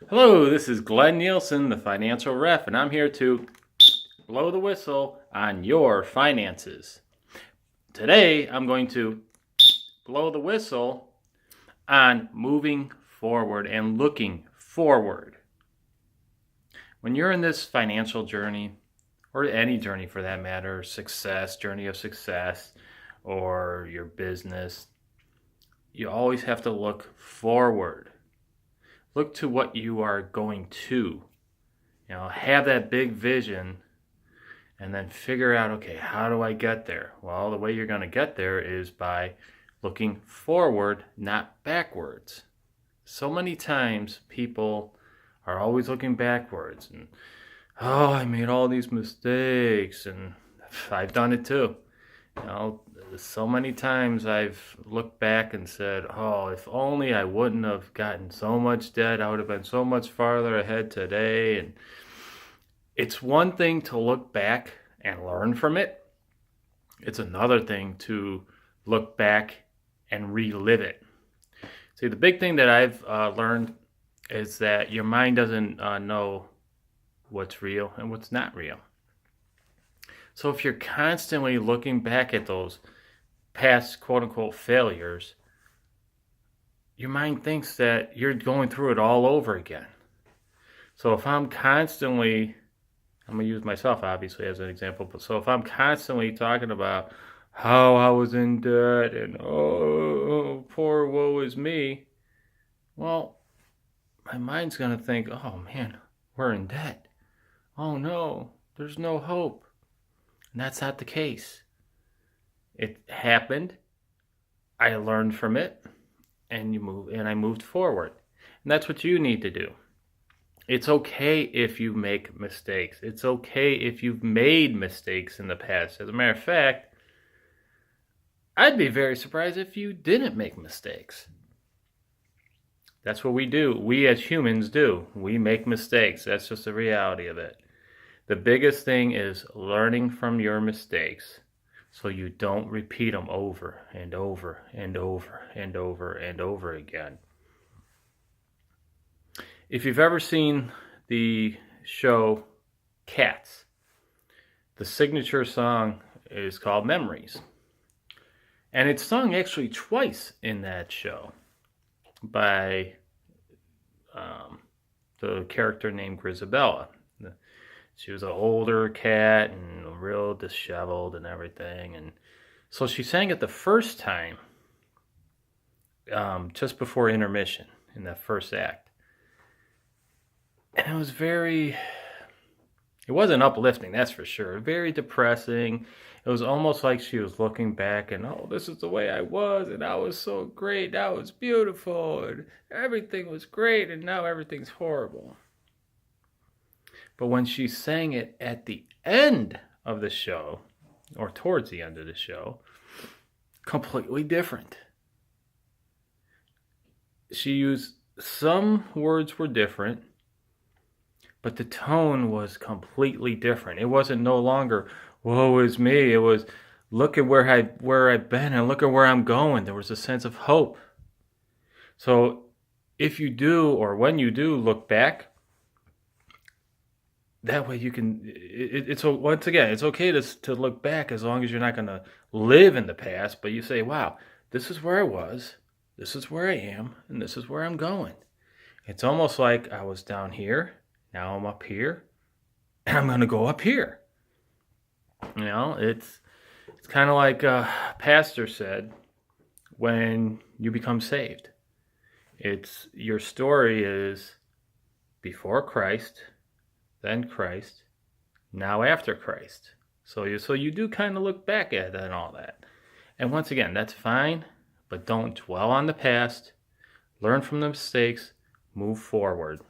Hello, this is Glenn Nielsen, the Financial Ref, and I'm here to blow the whistle on your finances. Today, I'm going to blow the whistle on moving forward and looking forward. When you're in this financial journey, or any journey for that matter, journey of success, or your business, you always have to look forward. Look to what you are going to. Have that big vision and then figure out, okay, how do I get there? Well, the way you're going to get there is by looking forward, not backwards. So many times people are always looking backwards and, oh, I made all these mistakes, and I've done it too. So many times I've looked back and said, oh, if only I wouldn't have gotten so much debt, I would have been so much farther ahead today. And it's one thing to look back and learn from it. It's another thing to look back and relive it. See, the big thing that I've learned is that your mind doesn't know what's real and what's not real. So if you're constantly looking back at those past quote-unquote failures, your mind thinks that you're going through it all over again. So if I'm going to use myself obviously as an example, but so if I'm constantly talking about how I was in debt and oh, poor woe is me, well, my mind's going to think, oh man, we're in debt. Oh no, there's no hope. And that's not the case. It happened. I learned from it, and I moved forward. And that's what you need to do. It's okay if you make mistakes. It's okay if you've made mistakes in the past. As a matter of fact, I'd be very surprised if you didn't make mistakes. That's what we do. We as humans do. We make mistakes. That's just the reality of it. The biggest thing is learning from your mistakes so you don't repeat them over and over and over and over and over again. If you've ever seen the show Cats, the signature song is called Memories. And it's sung actually twice in that show by the character named Grizabella. She was an older cat and real disheveled and everything. And so she sang it the first time just before intermission in that first act. And it wasn't uplifting, that's for sure. Very depressing. It was almost like she was looking back and, oh, this is the way I was, and I was so great, that was beautiful, and everything was great, and now everything's horrible. But when she sang it at the end of the show, or towards the end of the show, completely different. She used, some words were different, but the tone was completely different. It wasn't no longer, woe is me. It was, look at where I've been and look at where I'm going. There was a sense of hope. So if you do, or when you do look back, that way you can, once again, it's okay to look back as long as you're not going to live in the past, but you say, wow, this is where I was, this is where I am, and this is where I'm going. It's almost like I was down here, now I'm up here, and I'm going to go up here. It's kind of like a pastor said, when you become saved. It's, your story is before Christ, then Christ, now after Christ. So you do kind of look back at it and all that. And once again, that's fine, but don't dwell on the past. Learn from the mistakes, move forward.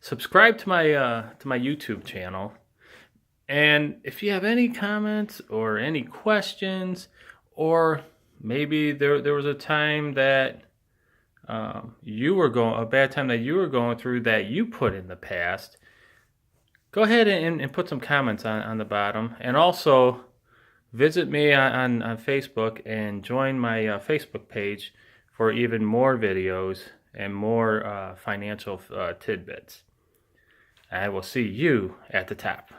Subscribe to my YouTube channel. And if you have any comments or any questions, or maybe there was a time that a bad time that you were going through that you put in the past, go ahead and put some comments on the bottom. And also visit me on Facebook and join my Facebook page for even more videos and more financial tidbits. I will see you at the top.